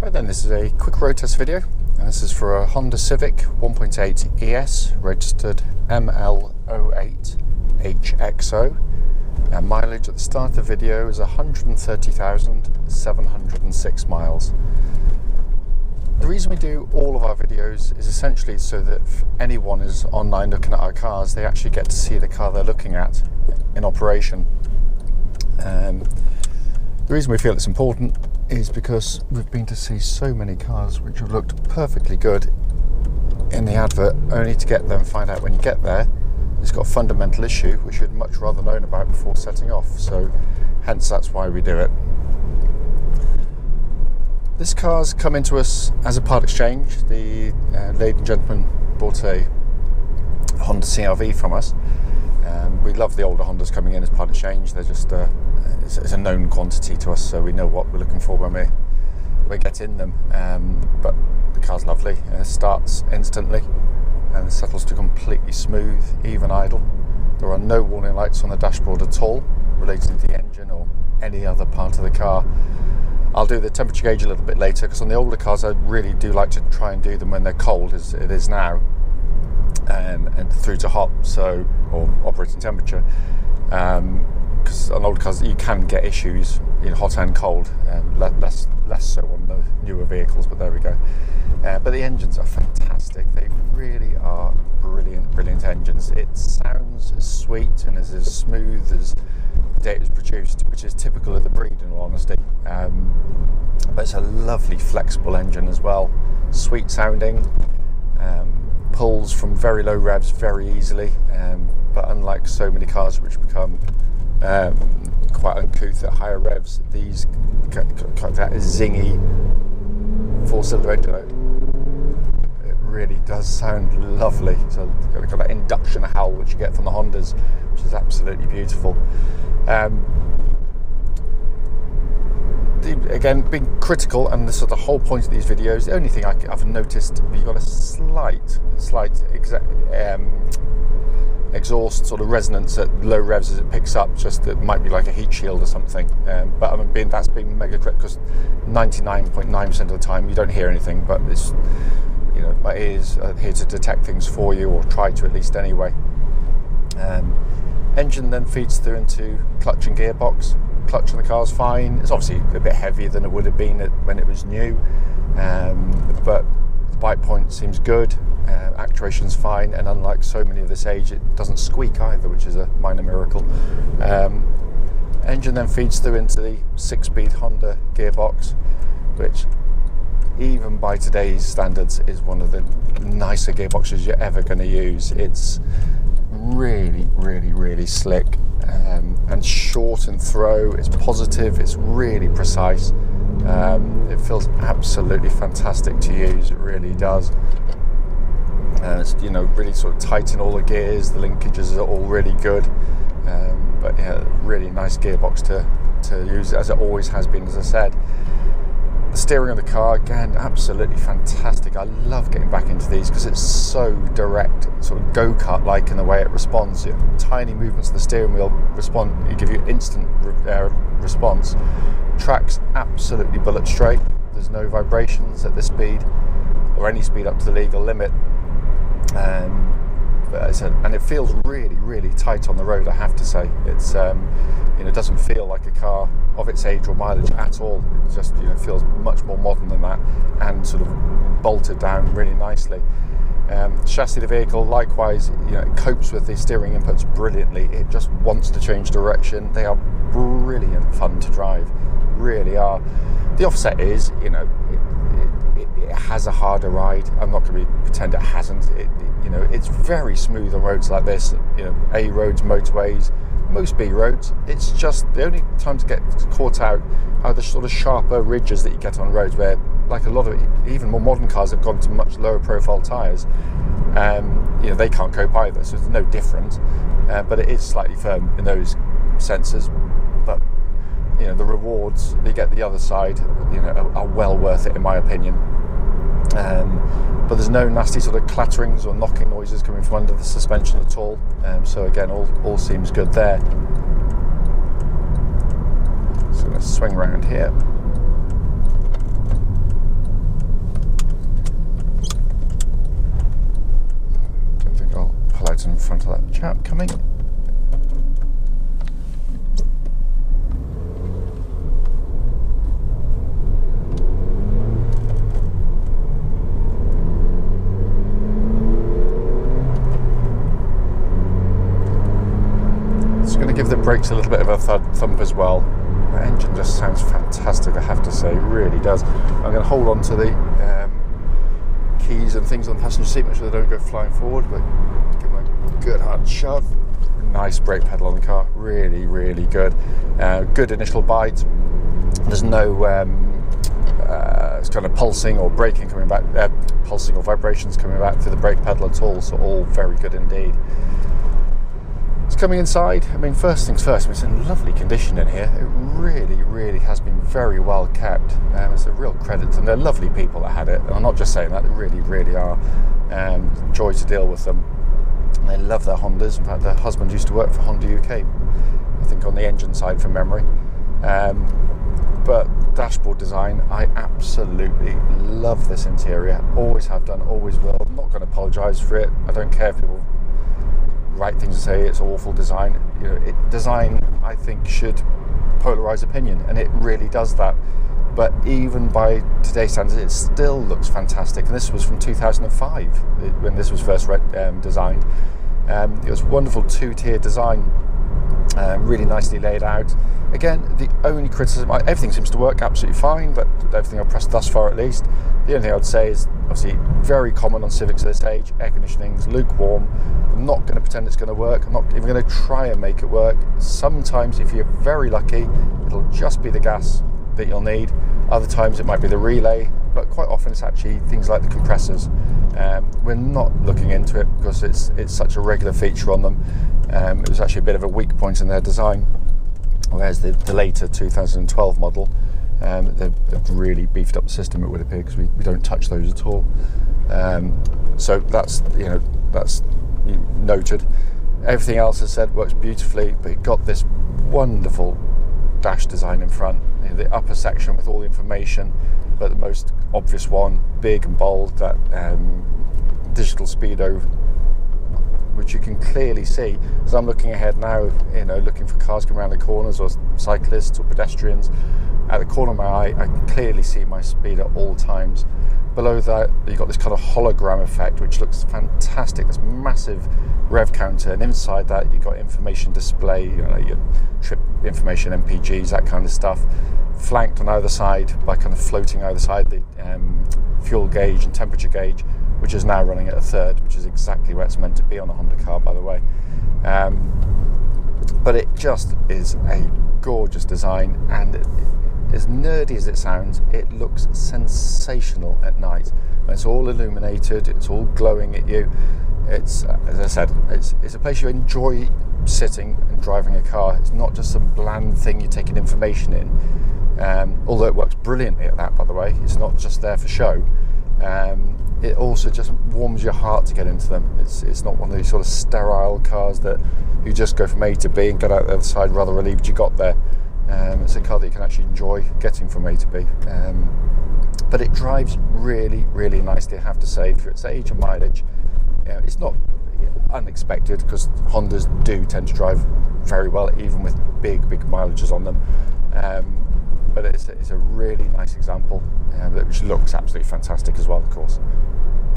Right then, this is a quick road test video, and this is for a Honda Civic 1.8 ES, registered ML08HXO. And mileage at the start of the video is 130,706 miles. The reason we do all of our videos is essentially so that if anyone is online looking at our cars, they actually get to see the car they're looking at in operation. The reason we feel it's important is because we've been to see so many cars which have looked perfectly good in the advert, only to get them find out when you get there it's got a fundamental issue which you'd much rather known about before setting off. So hence that's why we do it. This car's come into us as a part exchange. The lady and gentleman bought a Honda CR-V from us. We love the older Hondas coming in as part exchange. They're just it's a known quantity to us, so we know what we're looking for when we get in them. But the car's lovely. It starts instantly and settles to completely smooth, even idle. There are no warning lights on the dashboard at all relating to the engine or any other part of the car. I'll do the temperature gauge a little bit later, because on the older cars I really do like to try and do them when they're cold, as it is now, and through to hot, so, or operating temperature, because on older cars you can get issues in hot and cold, less so on the newer vehicles, but there we go. But the engines are fantastic. They really are brilliant engines. It sounds as sweet and as smooth as the day it was produced, which is typical of the breed in all honesty. But it's a lovely flexible engine as well, sweet sounding, pulls from very low revs very easily, but unlike so many cars which become quite uncouth at higher revs, these got that zingy 4-cylinder engine out. It really does sound lovely. So you've got that induction howl which you get from the Hondas, which is absolutely beautiful. Again, being critical, and this is the whole point of these videos, the only thing I've noticed, you've got a slight exhaust sort of resonance at low revs as it picks up. Just it might be like a heat shield or something, but that's being mega correct, because 99.9% of the time you don't hear anything, but it's, my ears are here to detect things for you, or try to at least anyway. Engine then feeds through into clutch and gearbox. Clutch on the car's fine. It's obviously a bit heavier than it would have been when it was new, but the bite point seems good. Actuation's fine, and unlike so many of this age, it doesn't squeak either, which is a minor miracle. Engine then feeds through into the 6-speed Honda gearbox, which even by today's standards is one of the nicer gearboxes you're ever going to use. It's really slick, and short in throw. It's positive, it's really precise. It feels absolutely fantastic to use, it really does. It's really sort of tight in all the gears, the linkages are all really good, but yeah, really nice gearbox to use, as it always has been, as I said. The steering of the car, again, absolutely fantastic. I love getting back into these because it's so direct, sort of go-kart like in the way it responds. Tiny movements of the steering wheel give you instant response. Track's absolutely bullet straight. There's no vibrations at this speed, or any speed up to the legal limit. And it feels really tight on the road, I have to say. It's it doesn't feel like a car of its age or mileage at all. It just feels much more modern than that, and sort of bolted down really nicely. Chassis of the vehicle, likewise, it copes with the steering inputs brilliantly. It just wants to change direction. They are brilliant fun to drive, really are. The offset is, it has a harder ride. I'm not going to pretend it hasn't. It's very smooth on roads like this. A roads, motorways, most B roads. It's just the only time to get caught out are the sort of sharper ridges that you get on roads, where, like a lot of even more modern cars, have gone to much lower profile tyres. They can't cope either, so it's no different. But it is slightly firm in those senses. But the rewards that you get the other side, are well worth it in my opinion. But there's no nasty sort of clatterings or knocking noises coming from under the suspension at all. So again, all seems good there. So I'm going to swing around here. get in front of that chap coming. It's going to give the brakes a little bit of a thump as well. The engine just sounds fantastic, I have to say, it really does. I'm going to hold on to the keys and things on the passenger seat, make sure they don't go flying forward, but give them a good hard shove. Nice brake pedal on the car, really, really good. Good initial bite. There's no it's kind of pulsing or braking coming back, pulsing or vibrations coming back through the brake pedal at all, so all very good indeed. It's coming inside. I mean, first things first, it's in lovely condition in here. It really, really has been very well kept. It's a real credit to them. They're lovely people that had it, and I'm not just saying that, they really, really are. Joy to deal with them. And they love their Hondas. In fact, their husband used to work for Honda UK, I think on the engine side from memory. But dashboard design, I absolutely love this interior. Always have done, always will. I'm not going to apologise for it. I don't care if people write things and say it's awful design. You know, design, I think, should polarise opinion, and it really does that. But even by today's standards, it still looks fantastic. And this was from 2005 when this was first designed. It was a wonderful two-tier design, really nicely laid out. Again, the only criticism, everything seems to work absolutely fine, but everything I've pressed thus far at least. The only thing I would say is, obviously, very common on Civics of this age, air conditioning's lukewarm. I'm not going to pretend it's going to work. I'm not even going to try and make it work. Sometimes, if you're very lucky, it'll just be the gas that you'll need. Other times it might be the relay, but quite often it's actually things like the compressors. We're not looking into it because it's such a regular feature on them. It was actually a bit of a weak point in their design, whereas the later 2012 model, they've really beefed up the system, it would appear, because we don't touch those at all. So that's noted. Everything else, as said, works beautifully, but it got this wonderful dash design in front. You know, the upper section with all the information, but the most obvious one, big and bold, that digital speedo, which you can clearly see. So I'm looking ahead now, you know, looking for cars coming around the corners, or cyclists or pedestrians. At the corner of my eye, I can clearly see my speed at all times. Below that, you've got this kind of hologram effect, which looks fantastic. This massive rev counter, and inside that, you've got information display, you know, your trip information, MPGs, that kind of stuff. Flanked on either side by kind of floating either side, the fuel gauge and temperature gauge, which is now running at a third, which is exactly where it's meant to be on a Honda car, by the way. But it just is a gorgeous design, and as nerdy as it sounds, it looks sensational at night. When it's all illuminated, it's all glowing at you. It's, as I said, it's a place you enjoy sitting and driving a car. It's not just some bland thing you're taking information in. Although it works brilliantly at that, by the way. It's not just there for show. It also just warms your heart to get into them. It's not one of these sort of sterile cars that you just go from A to B and get out the other side rather relieved you got there. It's a car that you can actually enjoy getting from A to B. But it drives really, really nicely, I have to say, for its age and mileage. It's not unexpected, because Hondas do tend to drive very well, even with big mileages on them. But it's a really nice example, which looks absolutely fantastic as well, of course.